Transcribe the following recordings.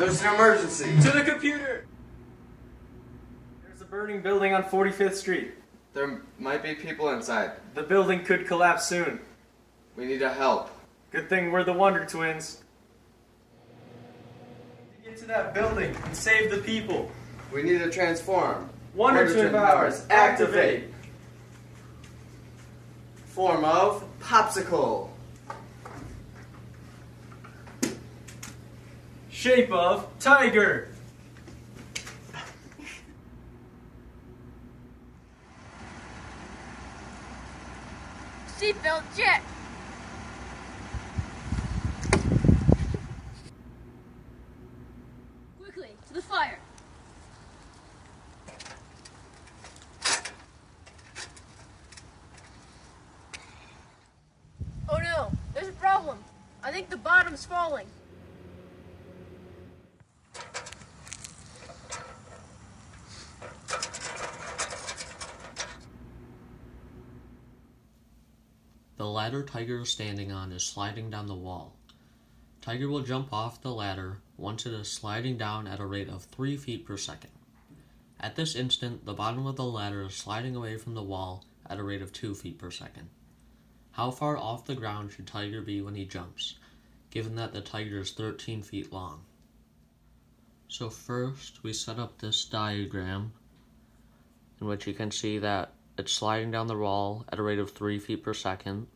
There's an emergency. To the computer! There's a burning building on 45th Street. There might be people inside. The building could collapse soon. We need help. Good thing we're the Wonder Twins. To get to that building and save the people. We need to transform. Wonder Twin powers, activate! Form of popsicle. Shape of tiger. Seatbelt check. Quickly, to the fire. Oh no, there's a problem. I think the bottom's falling. The ladder Tiger is standing on is sliding down the wall. Tiger will jump off the ladder once it is sliding down at a rate of 3 feet per second. At this instant, the bottom of the ladder is sliding away from the wall at a rate of 2 feet per second. How far off the ground should Tiger be when he jumps, given that the Tiger is 13 feet long? So first, we set up this diagram in which you can see that it's sliding down the wall at a rate of 3 feet per second,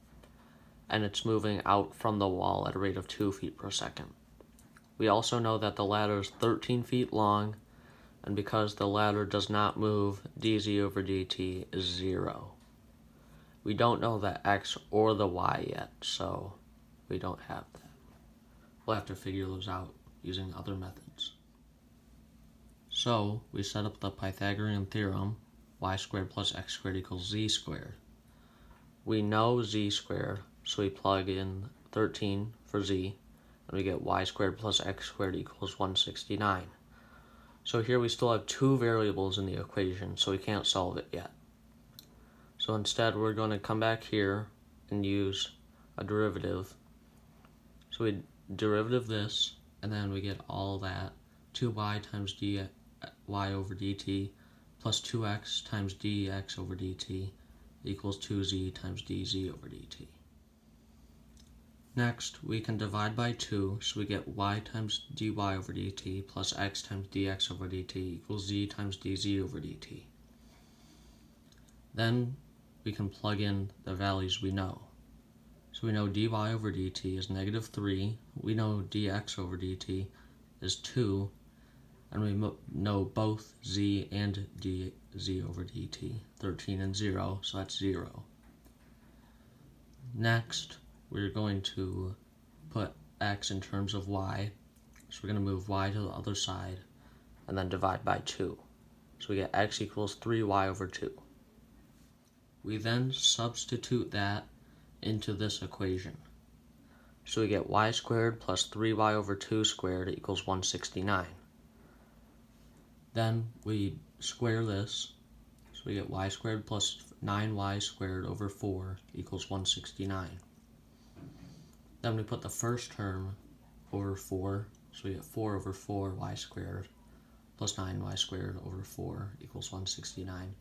and it's moving out from the wall at a rate of 2 feet per second. We also know that the ladder is 13 feet long, and because the ladder does not move, dz over dt is 0. We don't know the x or the y yet, so we don't have that. We'll have to figure those out using other methods. So, we set up the Pythagorean theorem, y squared plus x squared equals z squared. We know z squared, so we plug in 13 for z, and we get y squared plus x squared equals 169. So here we still have two variables in the equation, so we can't solve it yet. So instead we're going to come back here and use a derivative. So we derivative this, and then we get all that, 2y times dy over dt plus 2x times dx over dt equals 2z times dz over dt. Next, we can divide by 2, so we get y times dy over dt plus x times dx over dt equals z times dz over dt. Then we can plug in the values we know. So we know dy over dt is negative 3, we know dx over dt is 2, and we know both z and dz over dt, 13 and 0, so that's 0. Next, we're going to put x in terms of y, so we're going to move y to the other side, and then divide by 2. So we get x equals 3y over 2. We then substitute that into this equation. So we get y squared plus 3y over 2 squared equals 169. Then we square this, so we get y squared plus 9y squared over 4 equals 169. Then we put the first term over 4, so we get 4 over 4y squared plus 9y squared over 4 equals 169.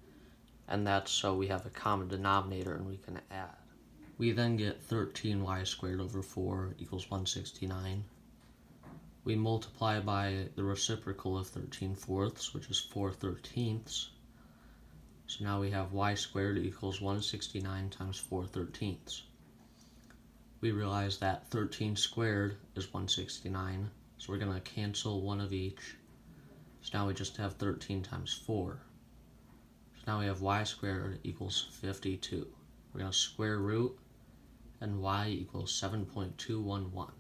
And that's so we have a common denominator and we can add. We then get 13y squared over 4 equals 169. We multiply by the reciprocal of 13/4, which is 4/13. So now we have y squared equals 169 times 4/13. We realize that 13 squared is 169, so we're going to cancel one of each. So now we just have 13 times 4. So now we have y squared equals 52. We're going to square root, and y equals 7.211.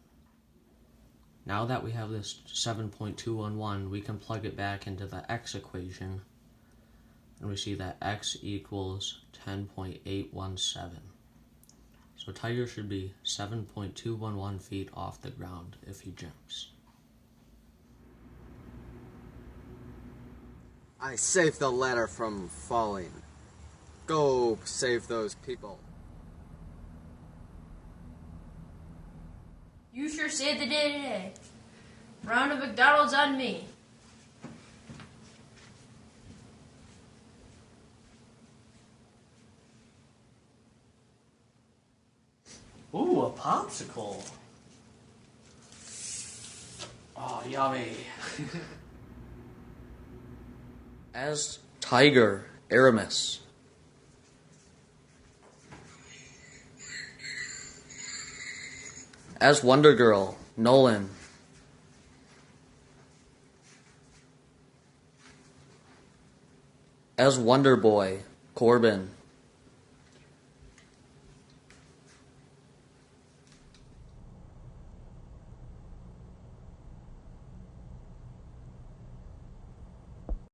Now that we have this 7.211, we can plug it back into the x equation, and we see that x equals 10.817. So Tiger should be 7.211 feet off the ground if he jumps. I saved the ladder from falling. Go save those people. You sure saved the day today. Round of McDonald's on me. Ooh, a popsicle. Oh, yummy. As Tiger, Aramis. As Wonder Girl, Nolan. As Wonder Boy, Corbin.